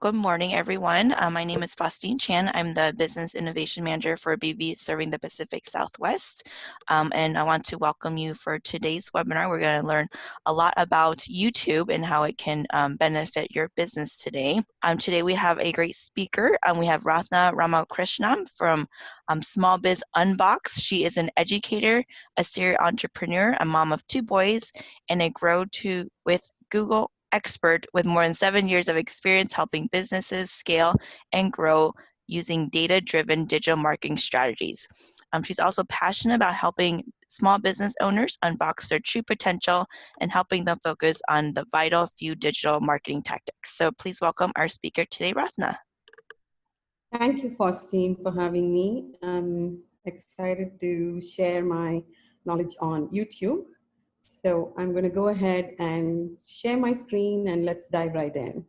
Good morning, everyone. My name is Faustine Chan. I'm the Business Innovation Manager for BB serving the Pacific Southwest. And I want to welcome you for today's webinar. We're going to learn a lot about YouTube and how it can benefit your business today. Today we have a great speaker. We have Rathna Ramakrishnan from SmallBizUnBoxed. She is an educator, a serial entrepreneur, a mom of 2 boys, and a grow to with Google expert with more than 7 years of experience helping businesses scale and grow using data-driven digital marketing strategies. She's also passionate about helping small business owners unbox their true potential and helping them focus on the vital few digital marketing tactics. So please welcome our speaker today, Rathna. Thank you, Faustine, for having me. I'm excited to share my knowledge on YouTube. So I'm going to go ahead and share my screen and let's dive right in.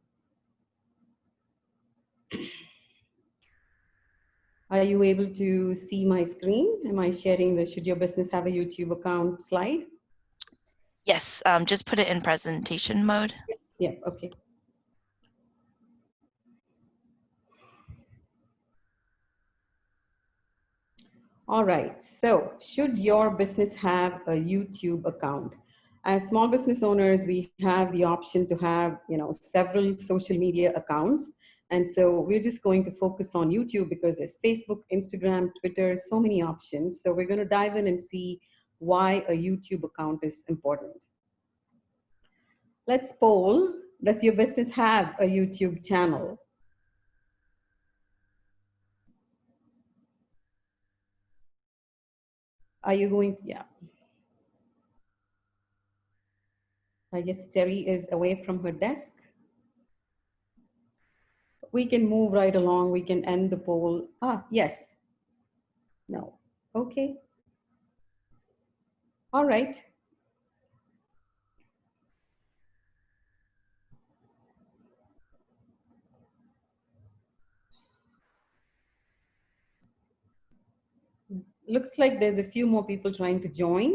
Are you able to see my screen? Am I sharing the Should Your Business Have a YouTube Account slide? Yes, just put it in presentation mode. Yeah, okay. All right, so should your business have a YouTube account? As small business owners, we have the option to have, several social media accounts. And so we're just going to focus on YouTube because there's Facebook, Instagram, Twitter, so many options. So we're going to dive in and see why a YouTube account is important. Let's poll, does your business have a YouTube channel? Are you going to, yeah. I guess Terry is away from her desk. We can move right along. We can end the poll. Yes. No. Okay. All right. Looks like there's a few more people trying to join.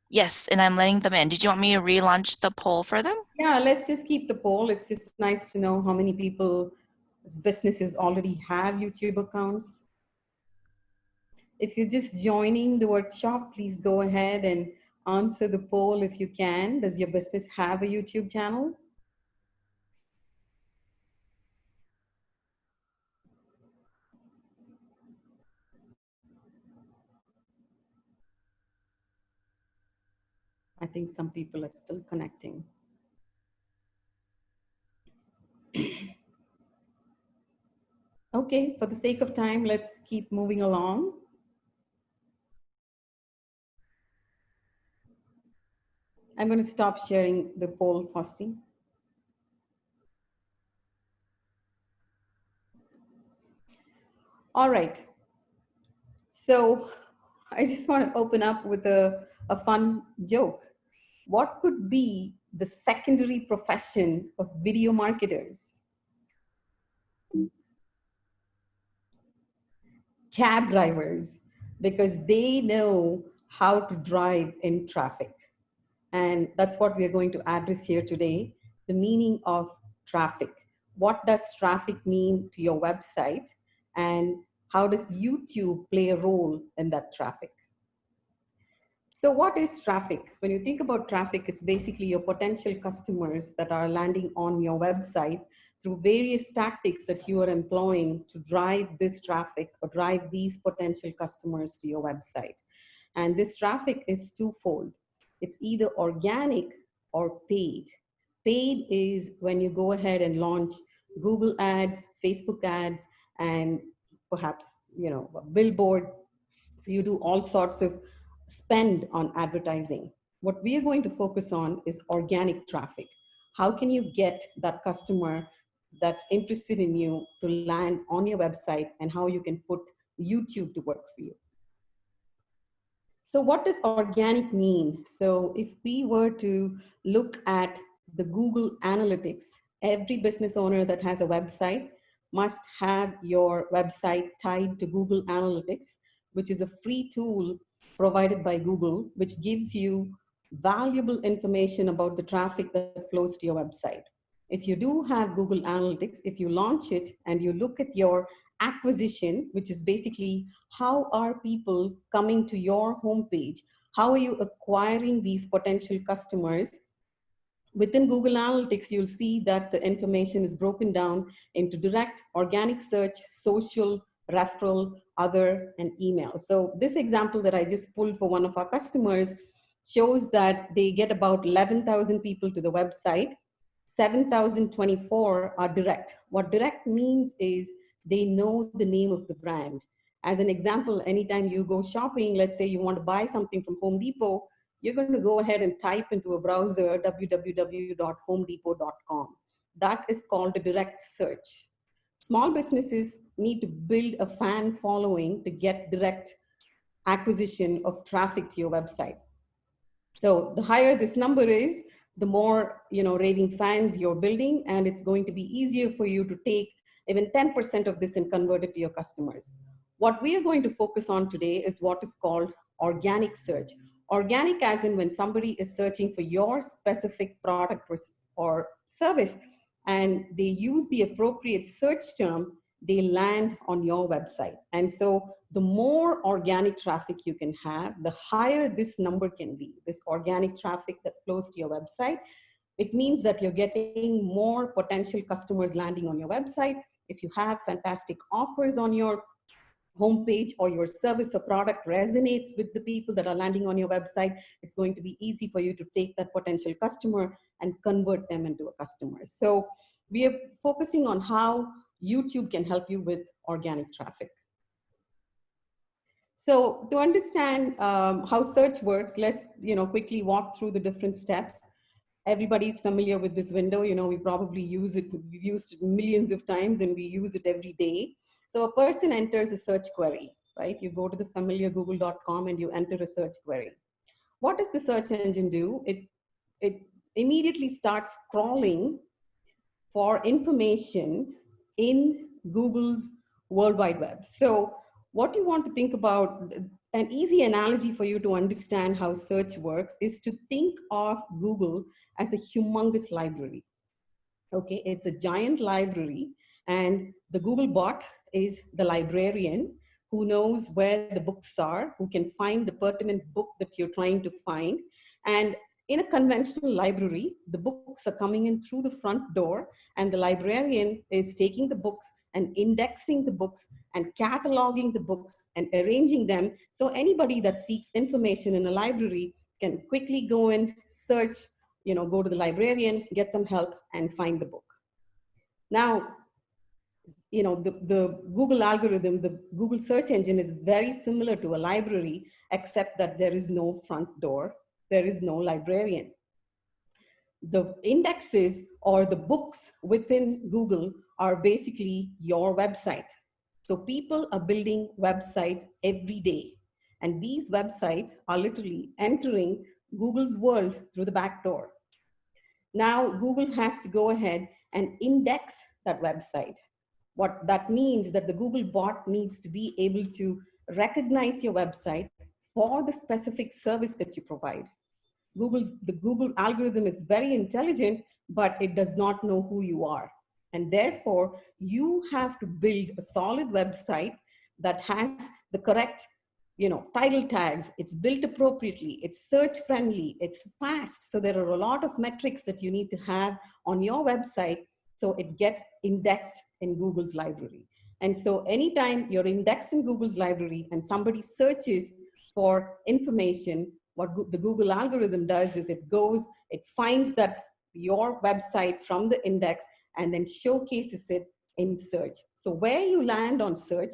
Yes, and I'm letting them in. Did you want me to relaunch the poll for them? Yeah, let's just keep the poll. It's just nice to know how many people's businesses already have YouTube accounts. If you're just joining the workshop, please go ahead and answer the poll if you can. Does your business have a YouTube channel? I think some people are still connecting. Okay, for the sake of time, let's keep moving along. I'm going to stop sharing the poll, Faustine. All right. So I just want to open up with a fun joke. What could be the secondary profession of video marketers? Cab drivers, because they know how to drive in traffic. And that's what we're going to address here today, the meaning of traffic. What does traffic mean to your website? And how does YouTube play a role in that traffic? So what is traffic? When you think about traffic, it's basically your potential customers that are landing on your website through various tactics that you are employing to drive this traffic or drive these potential customers to your website. And this traffic is twofold. It's either organic or paid. Paid is when you go ahead and launch Google ads, Facebook ads, and perhaps, a billboard. So you do all sorts of spend on advertising. What we are going to focus on is organic traffic. How can you get that customer that's interested in you to land on your website, and how you can put YouTube to work for you? So what does organic mean? So if we were to look at the Google Analytics, every business owner that has a website must have your website tied to Google Analytics, which is a free tool provided by Google, which gives you valuable information about the traffic that flows to your website. If you do have Google Analytics, if you launch it and you look at your acquisition, which is basically how are people coming to your homepage, how are you acquiring these potential customers, within Google Analytics, you'll see that the information is broken down into direct, organic search, social, referral, other, and email. So this example that I just pulled for one of our customers shows that they get about 11,000 people to the website. 7,024 are direct. What direct means is they know the name of the brand. As an example, anytime you go shopping, let's say you want to buy something from Home Depot, you're going to go ahead and type into a browser www.homedepot.com. That is called a direct search. Small businesses need to build a fan following to get direct acquisition of traffic to your website. So the higher this number is, the more raving fans you're building, and it's going to be easier for you to take even 10% of this and convert it to your customers. What we are going to focus on today is what is called organic search. Organic as in when somebody is searching for your specific product or service and they use the appropriate search term, they land on your website. And so the more organic traffic you can have, the higher this number can be, this organic traffic that flows to your website. It means that you're getting more potential customers landing on your website. If you have fantastic offers on your homepage or your service or product resonates with the people that are landing on your website, it's going to be easy for you to take that potential customer and convert them into a customer. So we are focusing on how YouTube can help you with organic traffic. So to understand how search works, let's quickly walk through the different steps. Everybody's familiar with this window. We probably use it. We've used it millions of times and we use it every day. So a person enters a search query, right? You go to the familiar google.com and you enter a search query. What does the search engine do? It immediately starts crawling for information in Google's World Wide Web. So what you want to think about, an easy analogy for you to understand how search works is to think of Google as a humongous library. Okay, it's a giant library, and the Google bot is the librarian who knows where the books are, who can find the pertinent book that you're trying to find. And in a conventional library, the books are coming in through the front door, and the librarian is taking the books and indexing the books and cataloging the books and arranging them so anybody that seeks information in a library can quickly go and search, go to the librarian, get some help, and find the book. Now, the Google algorithm, the Google search engine is very similar to a library, except that there is no front door, there is no librarian. The indexes or the books within Google are basically your website. So people are building websites every day. And these websites are literally entering Google's world through the back door. Now, Google has to go ahead and index that website. What that means that the Google bot needs to be able to recognize your website for the specific service that you provide. The Google algorithm is very intelligent, but it does not know who you are. And therefore, you have to build a solid website that has the correct title tags, it's built appropriately, it's search friendly, it's fast. So there are a lot of metrics that you need to have on your website so it gets indexed in Google's library. And so anytime you're indexed in Google's library and somebody searches for information, what the Google algorithm does is it finds that your website from the index and then showcases it in search. So where you land on search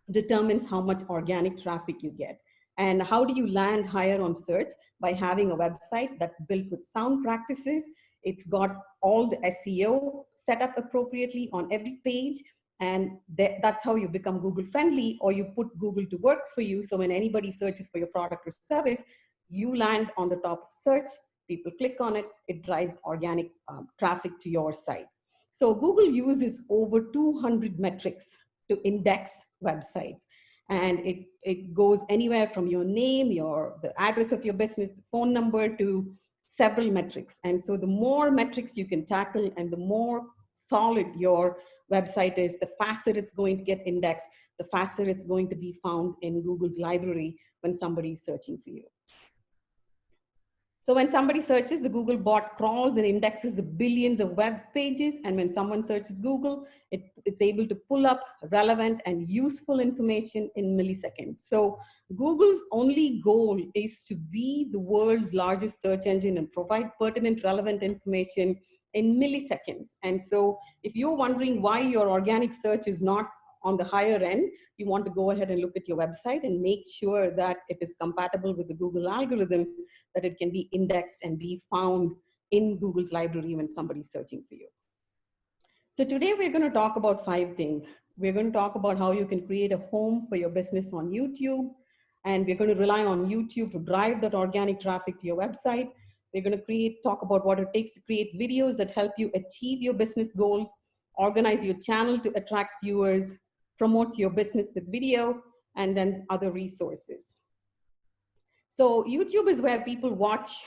determines how much organic traffic you get. And how do you land higher on search? By having a website that's built with sound practices. It's got all the SEO set up appropriately on every page. And that's how you become Google friendly, or you put Google to work for you. So when anybody searches for your product or service, you land on the top of search, people click on it, it drives organic traffic to your site. So Google uses over 200 metrics to index websites. And it goes anywhere from your name, the address of your business, the phone number, to several metrics. And so the more metrics you can tackle and the more solid your website is, the faster it's going to get indexed, the faster it's going to be found in Google's library when somebody is searching for you. So when somebody searches, the Google bot crawls and indexes the billions of web pages. And when someone searches Google, it's able to pull up relevant and useful information in milliseconds. So Google's only goal is to be the world's largest search engine and provide pertinent, relevant information in milliseconds. And so if you're wondering why your organic search is not on the higher end, you want to go ahead and look at your website and make sure that it is compatible with the Google algorithm, that it can be indexed and be found in Google's library when somebody's searching for you. So today we're going to talk about 5 things. We're going to talk about how you can create a home for your business on YouTube. And we're going to rely on YouTube to drive that organic traffic to your website. We're going to talk about what it takes to create videos that help you achieve your business goals, organize your channel to attract viewers, promote your business with video, and then other resources. So YouTube is where people watch,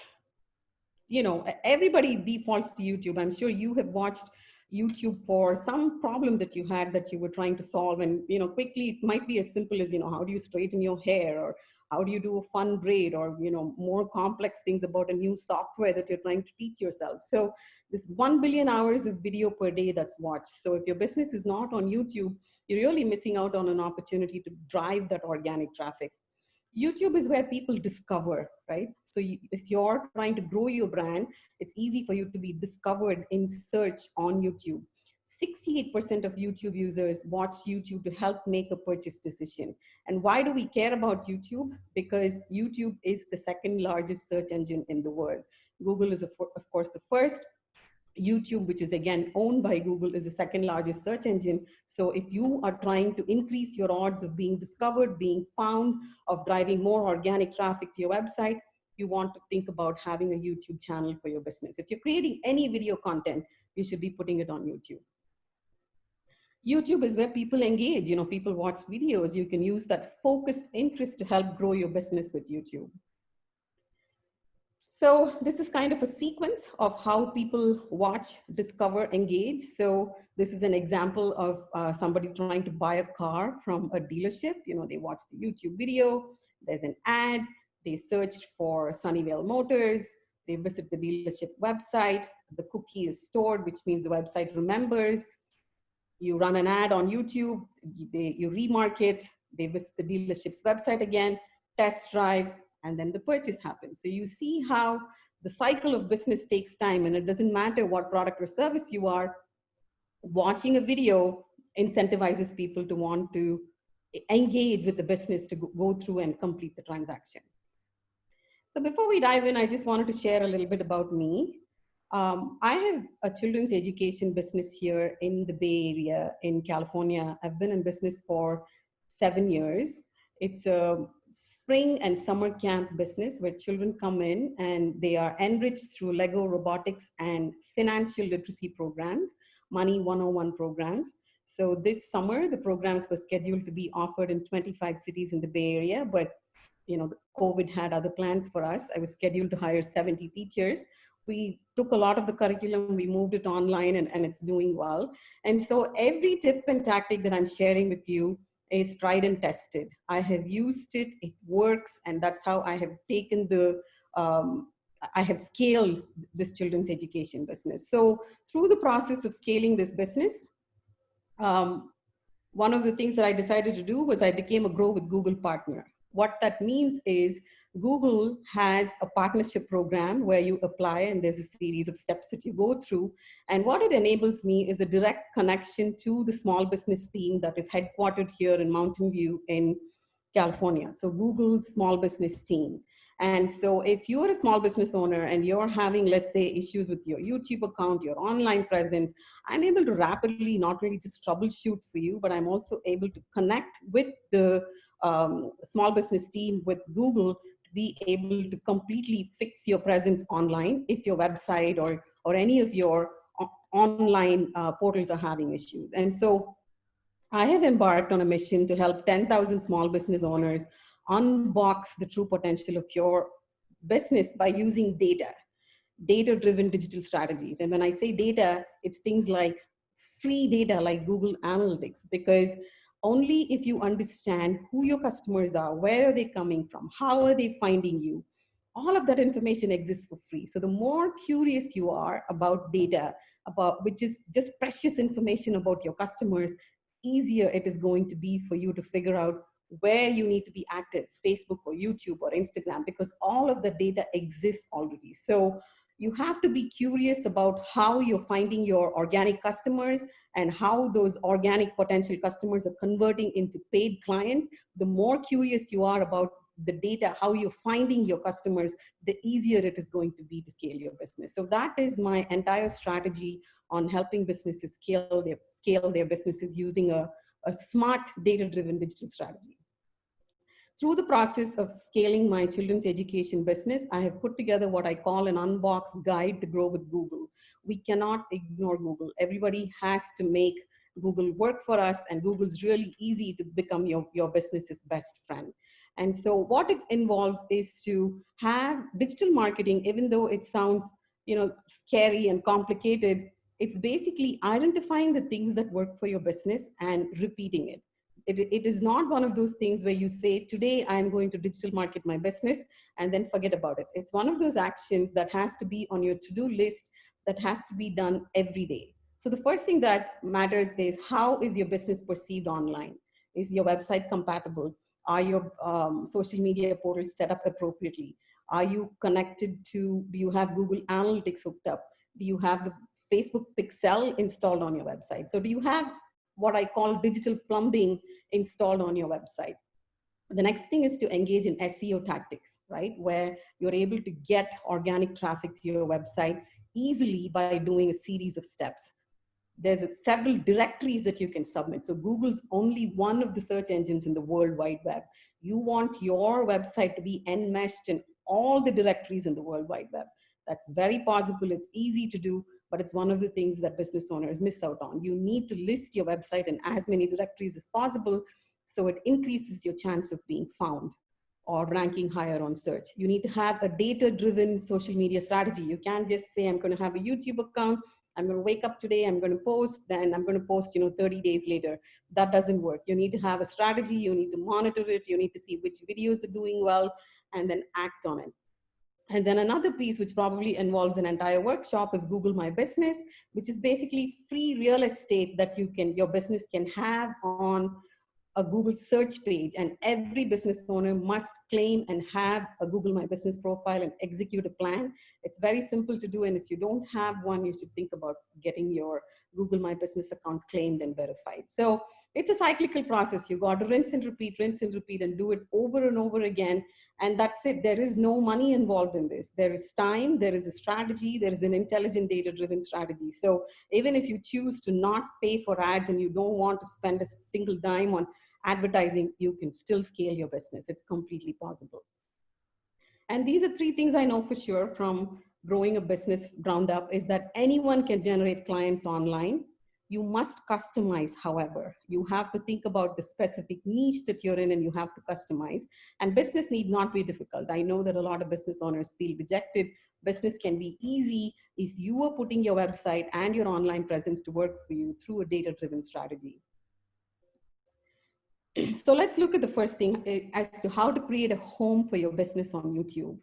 everybody defaults to YouTube. I'm sure you have watched YouTube for some problem that you had that you were trying to solve. And, quickly, it might be as simple as, how do you straighten your hair, or how do you do a fun braid, or, more complex things about a new software that you're trying to teach yourself. So this 1 billion hours of video per day that's watched. So if your business is not on YouTube, you're really missing out on an opportunity to drive that organic traffic. YouTube is where people discover, right? So if you're trying to grow your brand, it's easy for you to be discovered in search on YouTube. 68% of YouTube users watch YouTube to help make a purchase decision. And why do we care about YouTube? Because YouTube is the second largest search engine in the world. Google is, of course, the first. YouTube, which is again owned by Google, is the second largest search engine. So if you are trying to increase your odds of being discovered, being found, of driving more organic traffic to your website, you want to think about having a YouTube channel for your business. If you're creating any video content, you should be putting it on YouTube. YouTube is where people engage. People watch videos. You can use that focused interest to help grow your business with YouTube. So this is kind of a sequence of how people watch, discover, engage. So this is an example of somebody trying to buy a car from a dealership. They watch the YouTube video, there's an ad, they searched for Sunnyvale Motors, they visit the dealership website, the cookie is stored, which means the website remembers. You run an ad on YouTube, you remarket, they visit the dealership's website again, test drive, and then the purchase happens. So you see how the cycle of business takes time, and it doesn't matter what product or service you are, watching a video incentivizes people to want to engage with the business to go through and complete the transaction. So before we dive in, I just wanted to share a little bit about me. I have a children's education business here in the Bay Area in California. I've been in business for 7 years. It's a spring and summer camp business where children come in and they are enriched through Lego robotics and financial literacy programs, Money 101 programs. So this summer, the programs were scheduled to be offered in 25 cities in the Bay Area, but COVID had other plans for us. I was scheduled to hire 70 teachers. We took a lot of the curriculum, we moved it online, and it's doing well. And so every tip and tactic that I'm sharing with you is tried and tested. I have used it, it works, and that's how I have taken I have scaled this children's education business. So through the process of scaling this business, one of the things that I decided to do was I became a Grow with Google partner. What that means is Google has a partnership program where you apply and there's a series of steps that you go through. And what it enables me is a direct connection to the small business team that is headquartered here in Mountain View in California. So Google's small business team. And so if you're a small business owner and you're having, let's say, issues with your YouTube account, your online presence, I'm able to rapidly not really just troubleshoot for you, but I'm also able to connect with the small business team with Google to be able to completely fix your presence online if your website or any of your online portals are having issues. And so I have embarked on a mission to help 10,000 small business owners unbox the true potential of your business by using data. data-driven digital strategies. And when I say data, it's things like free data like Google Analytics, because only if you understand who your customers are, where are they coming from, how are they finding you, all of that information exists for free. So the more curious you are about data, about which is just precious information about your customers, easier it is going to be for you to figure out where you need to be active, Facebook or YouTube or Instagram, because all of the data exists already. So you have to be curious about how you're finding your organic customers and how those organic potential customers are converting into paid clients. The more curious you are about the data, how you're finding your customers, the easier it is going to be to scale your business. So that is my entire strategy on helping businesses scale their businesses using a smart data-driven digital strategy. Through the process of scaling my children's education business, I have put together what I call an unboxed guide to grow with Google. We cannot ignore Google. Everybody has to make Google work for us, and Google's really easy to become your business's best friend. And so what it involves is to have digital marketing, even though it sounds, scary and complicated, it's basically identifying the things that work for your business and repeating it. It is not one of those things where you say, today I'm going to digital market my business and then forget about it. It's one of those actions that has to be on your to-do list, that has to be done every day. So the first thing that matters is, how is your business perceived online? Is your website compatible? Are your social media portals set up appropriately? Are you connected to, do you have Google Analytics hooked up? Do you have the Facebook Pixel installed on your website? So do you have what I call digital plumbing installed on your website? The next thing is to engage in SEO tactics, right? Where you're able to get organic traffic to your website easily by doing a series of steps. There's several directories that you can submit. So Google's only one of the search engines in the World Wide Web. You want your website to be enmeshed in all the directories in the World Wide Web. That's very possible. It's easy to do, but it's one of the things that business owners miss out on. You need to list your website in as many directories as possible, so it increases your chance of being found or ranking higher on search. You need to have a data-driven social media strategy. You can't just say, I'm going to have a YouTube account, I'm going to wake up today, I'm going to post, then I'm going to post 30 days later. That doesn't work. You need to have a strategy, you need to monitor it, you need to see which videos are doing well, and then act on it. And then another piece, which probably involves an entire workshop, is Google My Business, which is basically free real estate that your business can have on a Google search page. And every business owner must claim and have a Google My Business profile and execute a plan. It's very simple to do. And if you don't have one, you should think about getting your Google My Business account claimed and verified. So it's a cyclical process. You got to rinse and repeat, and do it over and over again. And that's it. There is no money involved in this. There is time, there is a strategy, there is an intelligent data-driven strategy. So even if you choose to not pay for ads and you don't want to spend a single dime on advertising, you can still scale your business. It's completely possible. And these are three things I know for sure from growing a business ground up, is that anyone can generate clients online. You must customize, however. You have to think about the specific niche that you're in, and you have to customize. And business need not be difficult. I know that a lot of business owners feel dejected. Business can be easy if you are putting your website and your online presence to work for you through a data-driven strategy. So let's look at the first thing as to how to create a home for your business on YouTube.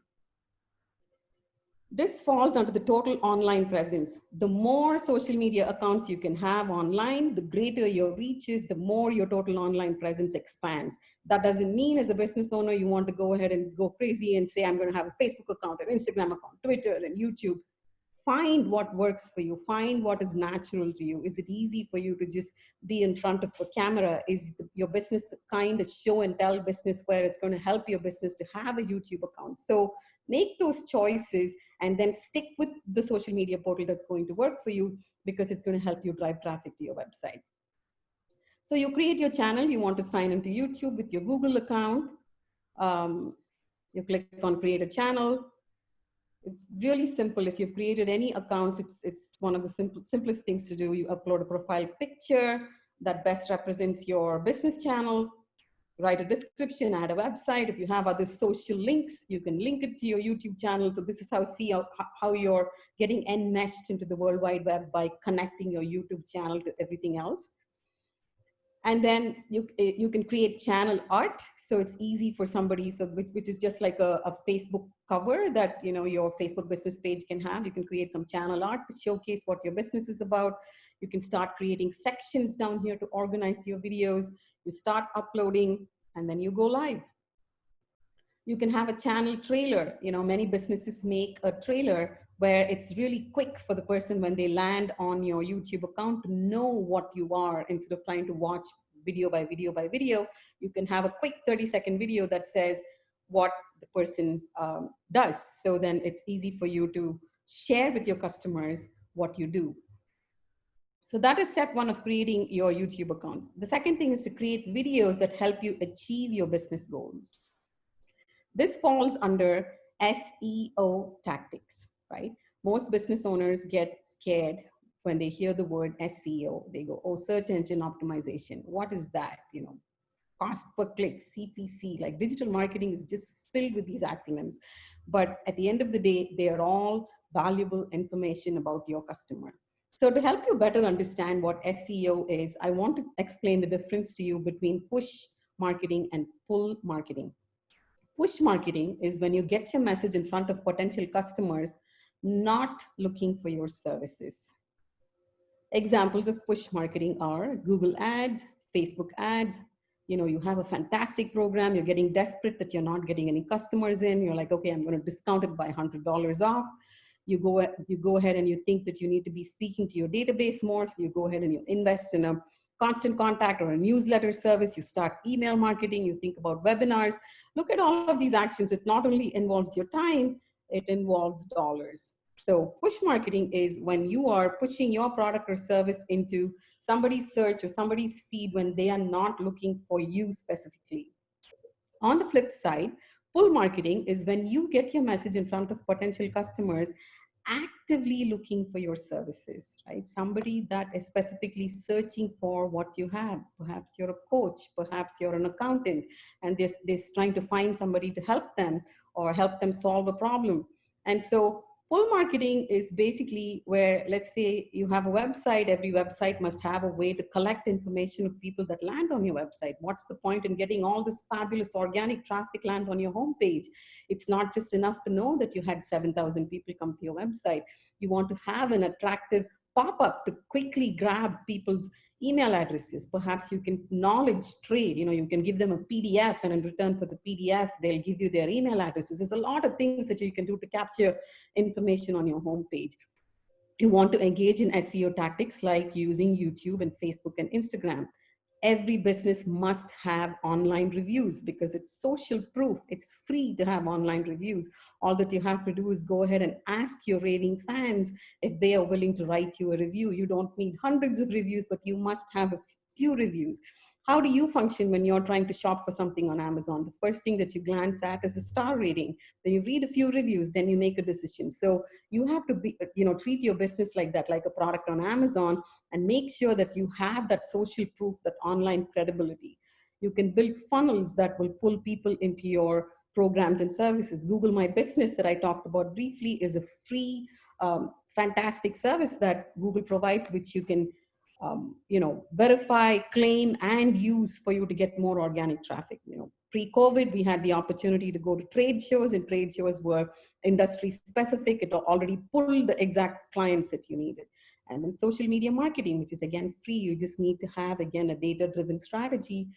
This falls under the total online presence. The more social media accounts you can have online, the greater your reach is, the more your total online presence expands. That doesn't mean as a business owner, you want to go ahead and go crazy and say, I'm going to have a Facebook account, an Instagram account, Twitter, and YouTube. Find what works for you. Find what is natural to you. Is it easy for you to just be in front of a camera? Is your business kind of show and tell business where it's going to help your business to have a YouTube account? So make those choices and then stick with the social media portal that's going to work for you, because it's going to help you drive traffic to your website. So you create your channel. You want to sign into YouTube with your Google account. You click on create a channel. It's really simple. If you've created any accounts, it's one of the simplest things to do. You upload a profile picture that best represents your business channel. write a description, add a website. If you have other social links, you can link it to your YouTube channel. So this is how you're getting enmeshed into the World Wide Web, by connecting your YouTube channel to everything else. And then you can create channel art, so it's easy for somebody, so which is just like a Facebook cover that your Facebook business page can have. You can create some channel art to showcase what your business is about. You can start creating sections down here to organize your videos. You start uploading, and then you go live. You can have a channel trailer. Many businesses make a trailer where it's really quick for the person when they land on your YouTube account to know what you are, instead of trying to watch video by video by video. You can have a quick 30-second video that says what the person does. So then it's easy for you to share with your customers what you do. So that is step one of creating your YouTube accounts. The second thing is to create videos that help you achieve your business goals. This falls under SEO tactics, right? Most business owners get scared when they hear the word SEO. They go, oh, search engine optimization. What is that? Cost per click, CPC, like digital marketing is just filled with these acronyms. But at the end of the day, they are all valuable information about your customer. So to help you better understand what SEO is, I want to explain the difference to you between push marketing and pull marketing. Push marketing is when you get your message in front of potential customers not looking for your services. Examples of push marketing are Google ads, Facebook ads. You have a fantastic program, you're getting desperate that you're not getting any customers in. You're like, okay, I'm going to discount it by $100 off. You go ahead and you think that you need to be speaking to your database more. So you go ahead and you invest in a constant contact or a newsletter service. You start email marketing. You think about webinars. Look at all of these actions. It not only involves your time, it involves dollars. So push marketing is when you are pushing your product or service into somebody's search or somebody's feed when they are not looking for you specifically. On the flip side, pull marketing is when you get your message in front of potential customers actively looking for your services, right? Somebody that is specifically searching for what you have. Perhaps you're a coach, perhaps you're an accountant, and they're trying to find somebody to help them or help them solve a problem. And so pull marketing is basically where, let's say you have a website, every website must have a way to collect information of people that land on your website. What's the point in getting all this fabulous organic traffic land on your homepage? It's not just enough to know that you had 7,000 people come to your website. You want to have an attractive pop-up to quickly grab people's email addresses. Perhaps you can knowledge trade. You can give them a PDF, and in return for the PDF, they'll give you their email addresses. There's a lot of things that you can do to capture information on your homepage. You want to engage in SEO tactics like using YouTube and Facebook and Instagram. Every business must have online reviews because it's social proof. It's free to have online reviews. All that you have to do is go ahead and ask your raving fans if they are willing to write you a review. You don't need hundreds of reviews, but you must have a few reviews. How do you function when you're trying to shop for something on Amazon? The first thing that you glance at is the star rating. Then you read a few reviews, then you make a decision. So you have to treat your business like that, like a product on Amazon, and make sure that you have that social proof, that online credibility. You can build funnels that will pull people into your programs and services. Google My Business that I talked about briefly is a free, fantastic service that Google provides, which you can verify, claim, and use for you to get more organic traffic. Pre-COVID, we had the opportunity to go to trade shows, and trade shows were industry specific. It already pulled the exact clients that you needed. And then social media marketing, which is again free. You just need to have, again, a data-driven strategy,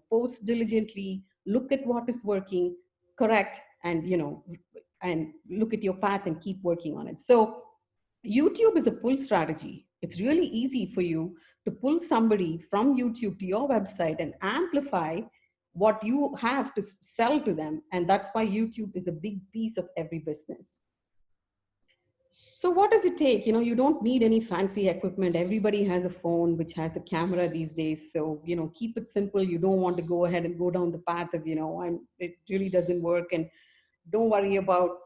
post diligently, look at what is working, correct, and, and look at your path and keep working on it. So YouTube is a pull strategy. It's really easy for you to pull somebody from YouTube to your website and amplify what you have to sell to them. And that's why YouTube is a big piece of every business. So what does it take? You don't need any fancy equipment. Everybody has a phone which has a camera these days. So, keep it simple. You don't want to go ahead and go down the path of, it really doesn't work. And don't worry about,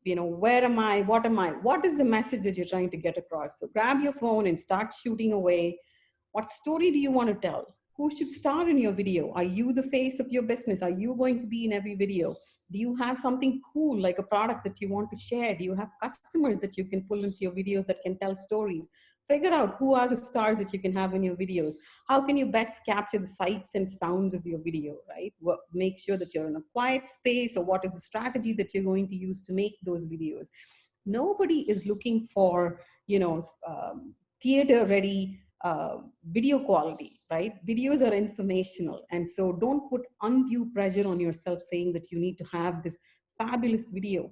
where am I? What is the message that you're trying to get across? So grab your phone and start shooting away. What story do you want to tell? Who should star in your video? Are you the face of your business? Are you going to be in every video? Do you have something cool like a product that you want to share? Do you have customers that you can pull into your videos that can tell stories? Figure out who are the stars that you can have in your videos. How can you best capture the sights and sounds of your video, right? Make sure that you're in a quiet space, or what is the strategy that you're going to use to make those videos. Nobody is looking for, theater ready video quality, right? Videos are informational. And so don't put undue pressure on yourself saying that you need to have this fabulous video.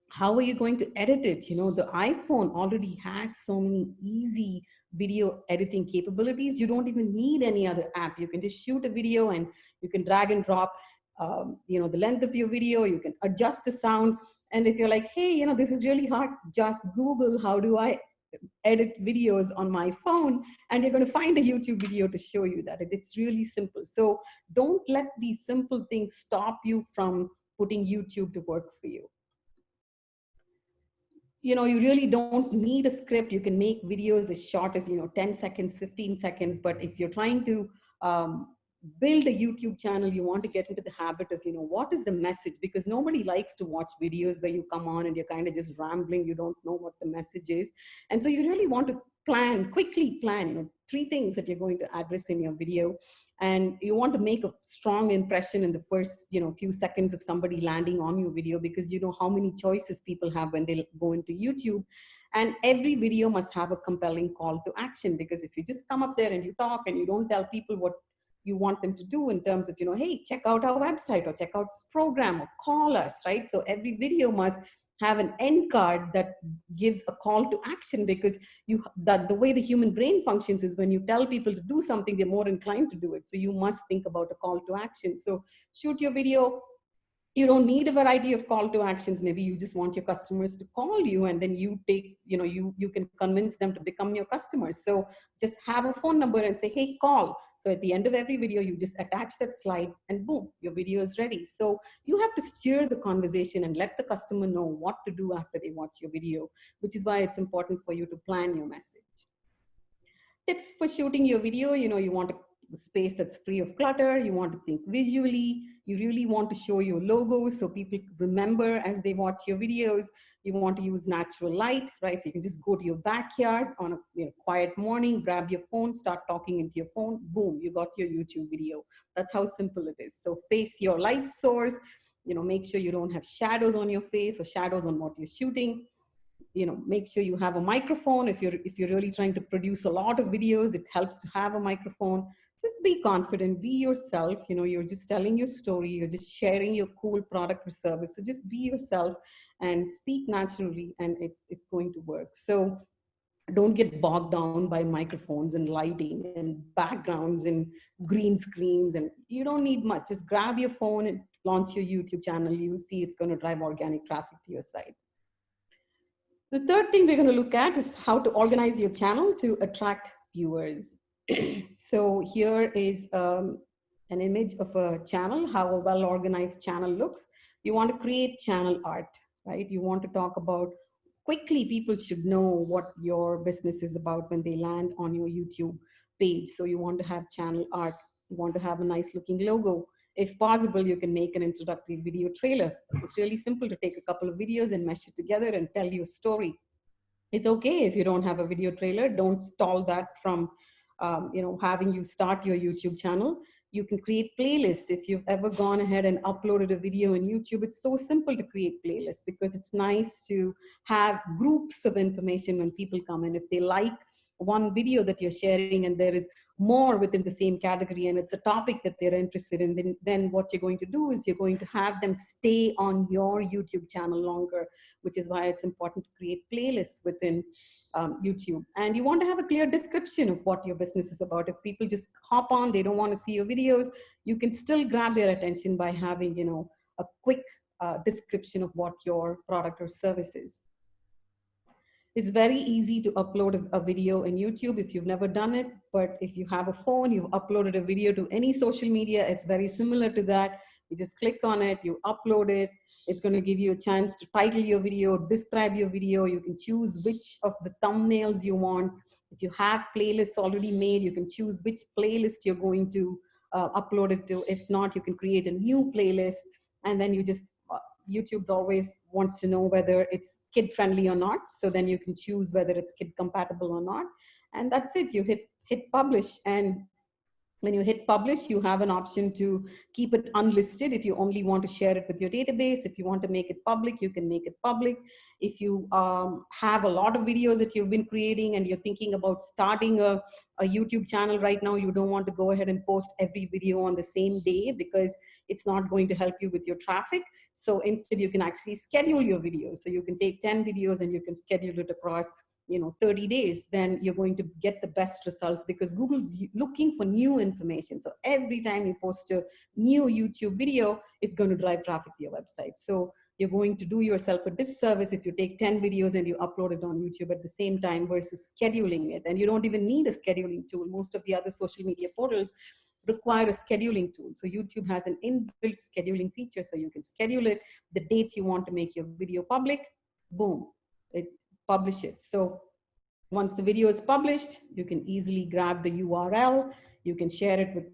How are you going to edit it? The iPhone already has so many easy video editing capabilities. You don't even need any other app. You can just shoot a video and you can drag and drop the length of your video. You can adjust the sound. And if you're like, hey, this is really hard, just Google how do I edit videos on my phone, and you're going to find a YouTube video to show you that. It's really simple. So don't let these simple things stop you from putting YouTube to work for you. You really don't need a script. You can make videos as short as 10 seconds, 15 seconds. But if you're trying to build a YouTube channel, you want to get into the habit of what is the message, because nobody likes to watch videos where you come on and you're kind of just rambling, you don't know what the message is. And so you really want to quickly plan 3 things that you're going to address in your video. And you want to make a strong impression in the first few seconds of somebody landing on your video, because you know how many choices people have when they go into YouTube. And every video must have a compelling call to action, because if you just come up there and you talk and you don't tell people what you want them to do in terms of hey, check out our website, or check out this program, or call us, right? So every video must have an end card that gives a call to action, because the way the human brain functions is when you tell people to do something, they're more inclined to do it. So you must think about a call to action. So shoot your video. You don't need a variety of call to actions. Maybe you just want your customers to call you, and then you take, you can convince them to become your customers. So just have a phone number and say, hey, call. So at the end of every video, you just attach that slide and boom, your video is ready. So you have to steer the conversation and let the customer know what to do after they watch your video, which is why it's important for you to plan your message. Tips for shooting your video. You want a space that's free of clutter. You want to think visually. You really want to show your logo so people remember as they watch your videos. You want to use natural light, right? So you can just go to your backyard on a quiet morning, grab your phone, start talking into your phone, boom, you got your YouTube video. That's how simple it is. So face your light source, make sure you don't have shadows on your face or shadows on what you're shooting. Make sure you have a microphone. If you're really trying to produce a lot of videos, it helps to have a microphone. Just be confident, be yourself. You're just telling your story, you're just sharing your cool product or service. So just be yourself and speak naturally, and it's going to work. So don't get bogged down by microphones and lighting and backgrounds and green screens, and you don't need much. Just grab your phone and launch your YouTube channel. You'll see it's going to drive organic traffic to your site. The third thing we're going to look at is how to organize your channel to attract viewers. So here is an image of a channel, how a well-organized channel looks. You want to create channel art, right? You want to talk about, quickly people should know what your business is about when they land on your YouTube page. So you want to have channel art. You want to have a nice looking logo. If possible, you can make an introductory video trailer. It's really simple to take a couple of videos and mesh it together and tell your story. It's okay if you don't have a video trailer. Don't stall that from having you start your YouTube channel. You can create playlists. If you've ever gone ahead and uploaded a video on YouTube, it's so simple to create playlists, because it's nice to have groups of information when people come in. If they like one video that you're sharing and there is more within the same category and it's a topic that they're interested in, then what you're going to do is you're going to have them stay on your YouTube channel longer, which is why it's important to create playlists within YouTube. And you want to have a clear description of what your business is about. If people just hop on, they don't want to see your videos, you can still grab their attention by having, a quick description of what your product or service is. It's very easy to upload a video in YouTube if you've never done it, but if you have a phone, you've uploaded a video to any social media, it's very similar to that. You just click on it, you upload it. It's going to give you a chance to title your video, describe your video. You can choose which of the thumbnails you want. If you have playlists already made, you can choose which playlist you're going to upload it to. If not, you can create a new playlist, and then you just YouTube's always wants to know whether it's kid friendly or not. So then you can choose whether it's kid compatible or not. And that's it. You hit publish, and when you hit publish, you have an option to keep it unlisted if you only want to share it with your database. If you want to make it public, you can make it public. If you have a lot of videos that you've been creating and you're thinking about starting a YouTube channel right now, you don't want to go ahead and post every video on the same day because it's not going to help you with your traffic. So instead, you can actually schedule your videos. So you can take 10 videos and you can schedule it across 30 days. Then you're going to get the best results because Google's looking for new information. So every time you post a new YouTube video, it's going to drive traffic to your website. So you're going to do yourself a disservice if you take 10 videos and you upload it on YouTube at the same time versus scheduling it. And you don't even need a scheduling tool. Most of the other social media portals require a scheduling tool. So YouTube has an inbuilt scheduling feature. So you can schedule it, the date you want to make your video public, boom, publish it. So once the video is published, you can easily grab the URL. You can share it with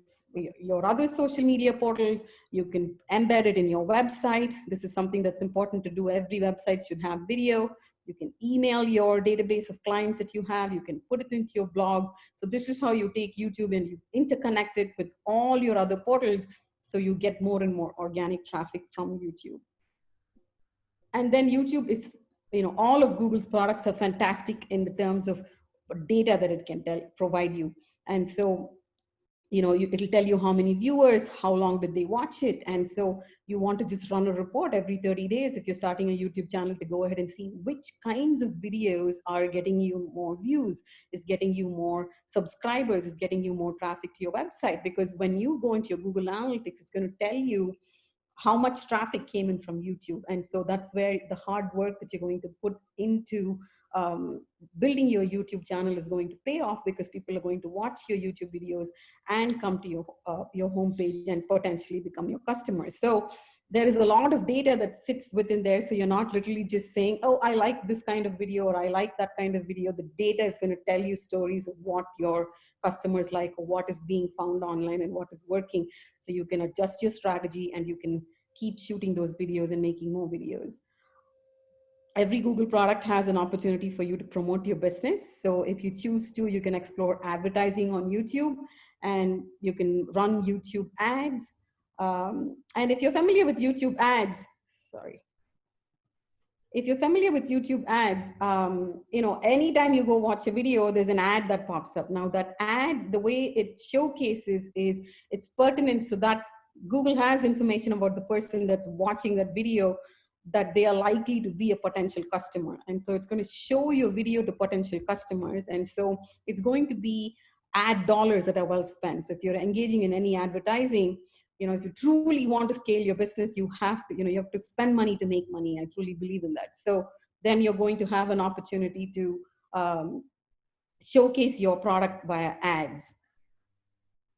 your other social media portals. You can embed it in your website. This is something that's important to do. Every website should have video. You can email your database of clients that you have. You can put it into your blogs. So this is how you take YouTube and you interconnect it with all your other portals. So you get more and more organic traffic from YouTube. And then YouTube is, all of Google's products are fantastic in the terms of data that it can provide you. And so, it'll tell you how many viewers, how long did they watch it. And so you want to just run a report every 30 days if you're starting a YouTube channel to go ahead and see which kinds of videos are getting you more views, is getting you more subscribers, is getting you more traffic to your website. Because when you go into your Google Analytics, it's going to tell you how much traffic came in from YouTube. And so that's where the hard work that you're going to put into building your YouTube channel is going to pay off, because people are going to watch your YouTube videos and come to your homepage and potentially become your customers. So there is a lot of data that sits within there. So you're not literally just saying, oh, I like this kind of video or I like that kind of video. The data is going to tell you stories of what your customers like or what is being found online and what is working. So you can adjust your strategy and you can keep shooting those videos and making more videos. Every Google product has an opportunity for you to promote your business. So if you choose to, you can explore advertising on YouTube and you can run YouTube ads. And if you're familiar with YouTube ads, if you're familiar with YouTube ads, anytime you go watch a video, there's an ad that pops up. Now that ad, the way it showcases is it's pertinent so that Google has information about the person that's watching that video, that they are likely to be a potential customer. And so it's going to show your video to potential customers. And so it's going to be ad dollars that are well spent. So if you're engaging in any advertising, if you truly want to scale your business, you have to spend money to make money. I truly believe in that. So then you're going to have an opportunity to showcase your product via ads.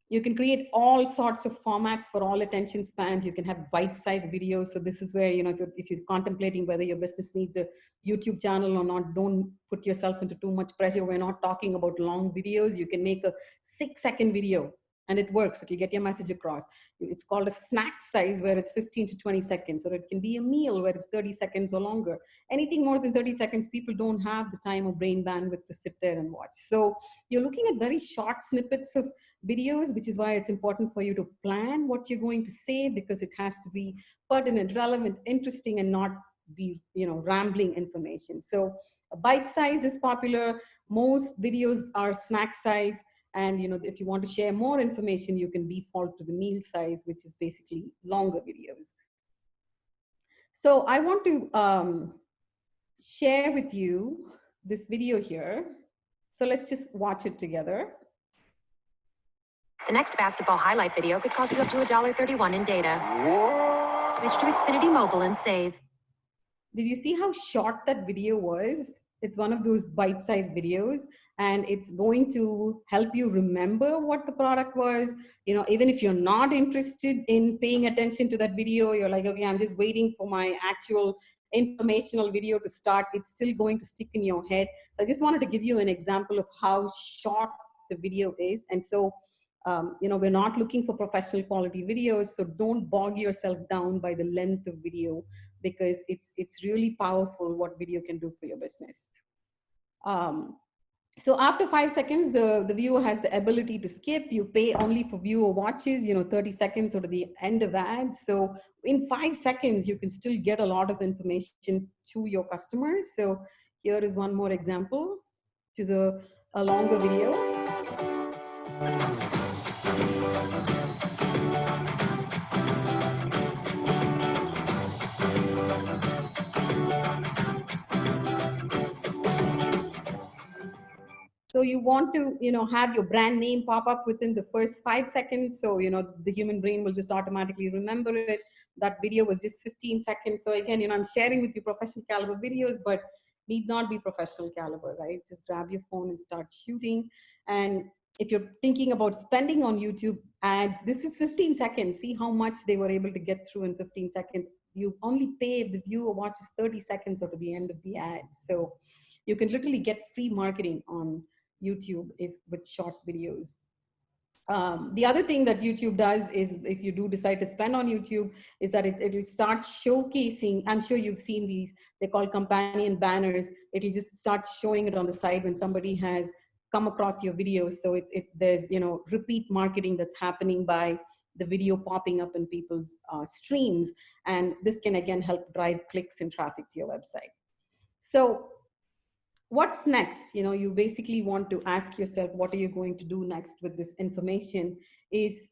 You can create all sorts of formats for all attention spans. You can have bite-sized videos. So this is where, if you're contemplating whether your business needs a YouTube channel or not, don't put yourself into too much pressure. We're not talking about long videos. You can make a 6-second video and it works. If you get your message across, it's called a snack size where it's 15 to 20 seconds, or it can be a meal where it's 30 seconds or longer. Anything more than 30 seconds, people don't have the time or brain bandwidth to sit there and watch. So you're looking at very short snippets of videos, which is why it's important for you to plan what you're going to say, because it has to be pertinent, relevant, interesting, and not be, rambling information. So a bite size is popular. Most videos are snack size. And, if you want to share more information, you can default to the meal size, which is basically longer videos. So I want to share with you this video here. So let's just watch it together. The next basketball highlight video could cost you up to $1.31 in data. Switch to Xfinity Mobile and save. Did you see how short that video was? It's one of those bite-sized videos, and it's going to help you remember what the product was. Even if you're not interested in paying attention to that video, you're like, okay, I'm just waiting for my actual informational video to start, it's still going to stick in your head. So I just wanted to give you an example of how short the video is. And so, we're not looking for professional quality videos, so don't bog yourself down by the length of video, because it's really powerful what video can do for your business. So after 5 seconds, the viewer has the ability to skip. You pay only for viewer watches, 30 seconds or to the end of ads. So in 5 seconds, you can still get a lot of information to your customers. So here is one more example, which is a longer video. So you want to, have your brand name pop up within the first 5 seconds. So, the human brain will just automatically remember it. That video was just 15 seconds. So again, I'm sharing with you professional caliber videos, but need not be professional caliber, right? Just grab your phone and start shooting. And if you're thinking about spending on YouTube ads, this is 15 seconds. See how much they were able to get through in 15 seconds. You only pay if the viewer watches 30 seconds or to the end of the ad. So you can literally get free marketing on YouTube with short videos. The other thing that YouTube does is, if you do decide to spend on YouTube, is that it will start showcasing. I'm sure you've seen these. They're called companion banners. It'll just start showing it on the side when somebody has come across your video. So there's repeat marketing that's happening by the video popping up in people's streams, and this can again help drive clicks and traffic to your website. So what's next? You basically want to ask yourself, what are you going to do next with this information? Is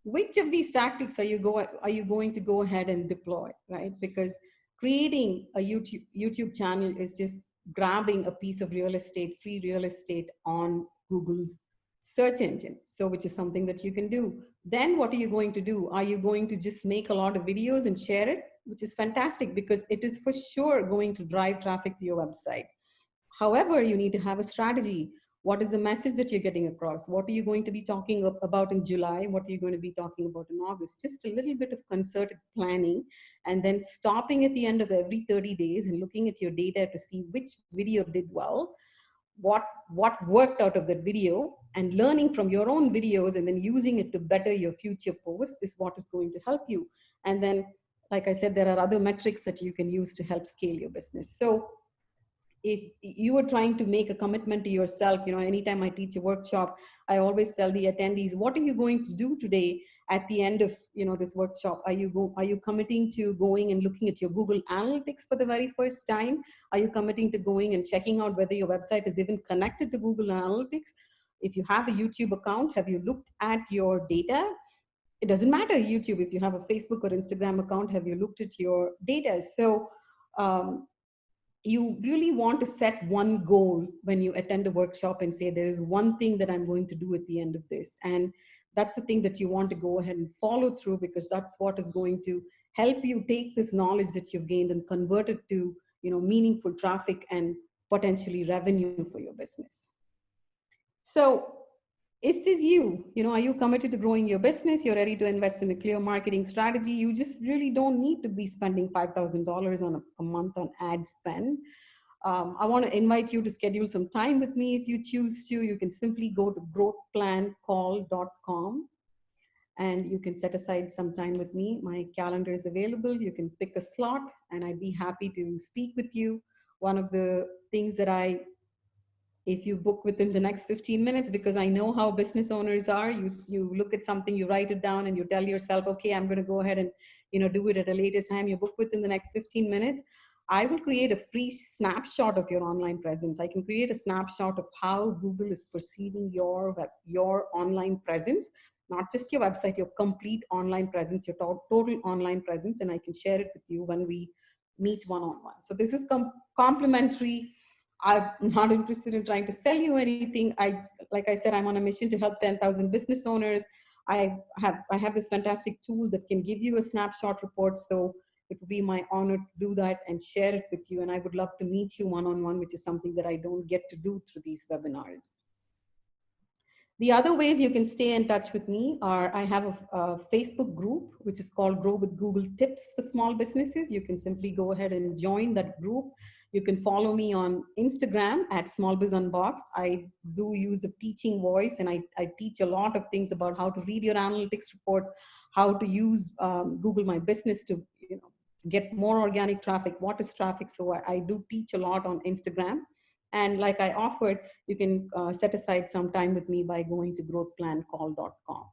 which of these tactics are you going to go ahead and deploy, right? Because creating a YouTube channel is just grabbing a piece of real estate, free real estate on Google's search engine. So which is something that you can do. Then what are you going to do? Are you going to just make a lot of videos and share it? Which is fantastic, because it is for sure going to drive traffic to your website. However, you need to have a strategy. What is the message that you're getting across? What are you going to be talking about in July? What are you going to be talking about in August? Just a little bit of concerted planning, and then stopping at the end of every 30 days and looking at your data to see which video did well, what worked out of that video, and learning from your own videos and then using it to better your future posts is what is going to help you. And then, like I said, there are other metrics that you can use to help scale your business. So if you are trying to make a commitment to yourself, anytime I teach a workshop, I always tell the attendees, what are you going to do today at the end of, this workshop? Are you committing to going and looking at your Google Analytics for the very first time? Are you committing to going and checking out whether your website is even connected to Google Analytics? If you have a YouTube account, have you looked at your data? It doesn't matter YouTube. If you have a Facebook or Instagram account, have you looked at your data? So, you really want to set one goal when you attend a workshop and say, there is one thing that I'm going to do at the end of this. And that's the thing that you want to go ahead and follow through, because that's what is going to help you take this knowledge that you've gained and convert it to, meaningful traffic and potentially revenue for your business. So is this you? Are you committed to growing your business? You're ready to invest in a clear marketing strategy. You just really don't need to be spending $5,000 on a month on ad spend. I want to invite you to schedule some time with me. If you choose to, you can simply go to growthplancall.com and you can set aside some time with me. My calendar is available. You can pick a slot and I'd be happy to speak with you. One of the things that if you book within the next 15 minutes, because I know how business owners are, you look at something, you write it down and you tell yourself, okay, I'm going to go ahead and, do it at a later time. You book within the next 15 minutes. I will create a free snapshot of your online presence. I can create a snapshot of how Google is perceiving your online presence, not just your website, your complete online presence, your total online presence. And I can share it with you when we meet one-on-one. So this is complimentary. I'm not interested in trying to sell you anything. Like I said, I'm on a mission to help 10,000 business owners. I have this fantastic tool that can give you a snapshot report. So it would be my honor to do that and share it with you. And I would love to meet you one-on-one, which is something that I don't get to do through these webinars. The other ways you can stay in touch with me are I have a Facebook group, which is called Grow with Google Tips for Small Businesses. You can simply go ahead and join that group. You can follow me on Instagram at SmallBizUnBoxed. I do use a teaching voice, and I teach a lot of things about how to read your analytics reports, how to use Google My Business to get more organic traffic. What is traffic? So I do teach a lot on Instagram. And like I offered, you can set aside some time with me by going to growthplancall.com.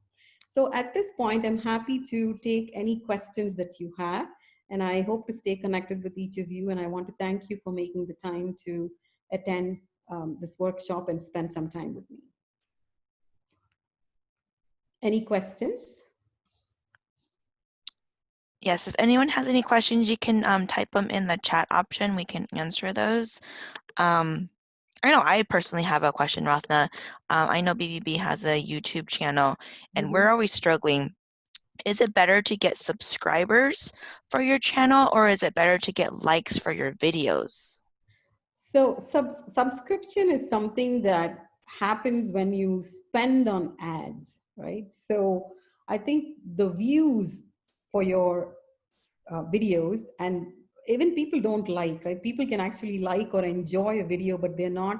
So at this point, I'm happy to take any questions that you have. And I hope to stay connected with each of you. And I want to thank you for making the time to attend this workshop and spend some time with me. Any questions? Yes, if anyone has any questions, you can type them in the chat option. We can answer those. I know I personally have a question, Rathna. I know BBB has a YouTube channel, and we're always struggling. Is it better to get subscribers for your channel, or is it better to get likes for your videos? So subscription is something that happens when you spend on ads, right? So I think the views for your videos, and even people don't like, right? People can actually like or enjoy a video, but they're not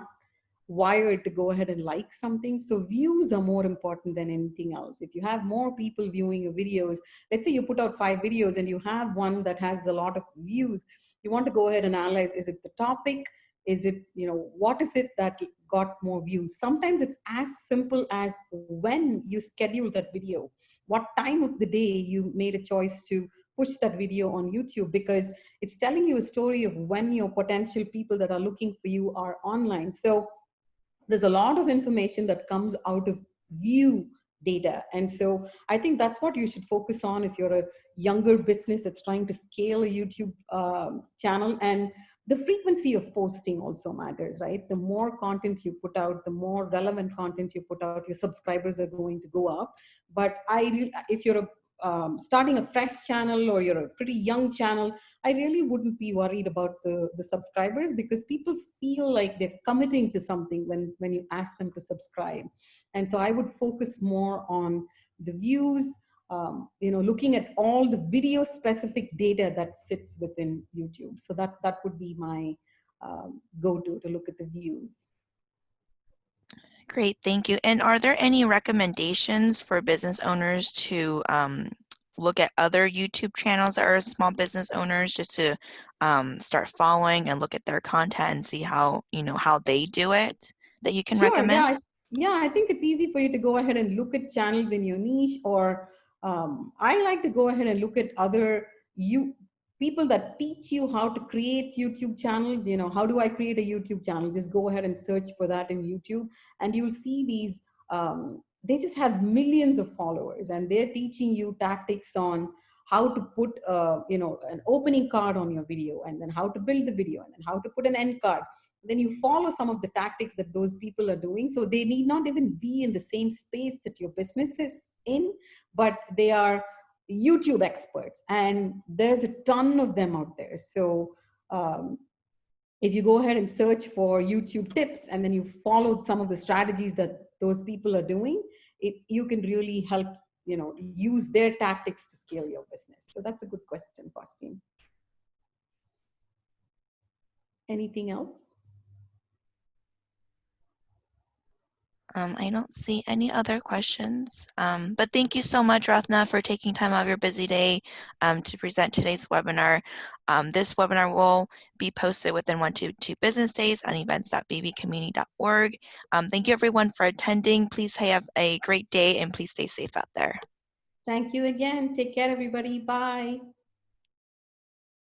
wired to go ahead and like something. So views are more important than anything else. If you have more people viewing your videos, let's say you put out 5 videos and you have one that has a lot of views, you want to go ahead and analyze, is it the topic? Is it, what is it that got more views? Sometimes it's as simple as when you schedule that video, what time of the day you made a choice to push that video on YouTube, because it's telling you a story of when your potential people that are looking for you are online. So there's a lot of information that comes out of view data. And so I think that's what you should focus on if you're a younger business that's trying to scale a YouTube channel. And the frequency of posting also matters, right? The more content you put out, the more relevant content you put out, your subscribers are going to go up. But if you're starting a fresh channel or you're a pretty young channel, I really wouldn't be worried about the subscribers, because people feel like they're committing to something when you ask them to subscribe. And so I would focus more on the views, looking at all the video specific data that sits within YouTube. So that would be my go-to, to look at the views. Great, thank you. And are there any recommendations for business owners to look at other YouTube channels that are small business owners, just to start following and look at their content and see how they do it, that you can recommend? Yeah, I think it's easy for you to go ahead and look at channels in your niche, or I like to go ahead and look at other people that teach you how to create YouTube channels. How do I create a YouTube channel? Just go ahead and search for that in YouTube, and you'll see these. They just have millions of followers, and they're teaching you tactics on how to put an opening card on your video, and then how to build the video, and then how to put an end card. Then you follow some of the tactics that those people are doing. So they need not even be in the same space that your business is in, but they are YouTube experts, and there's a ton of them out there. So if you go ahead and search for YouTube tips, and then you followed some of the strategies that those people are doing, you can really help, use their tactics to scale your business. So that's a good question, Faustine. Anything else? I don't see any other questions, but thank you so much, Rathna, for taking time out of your busy day to present today's webinar. This webinar will be posted within 1 to 2 business days on events.bbcommunity.org. Thank you, everyone, for attending. Please have a great day, and please stay safe out there. Thank you again. Take care, everybody. Bye.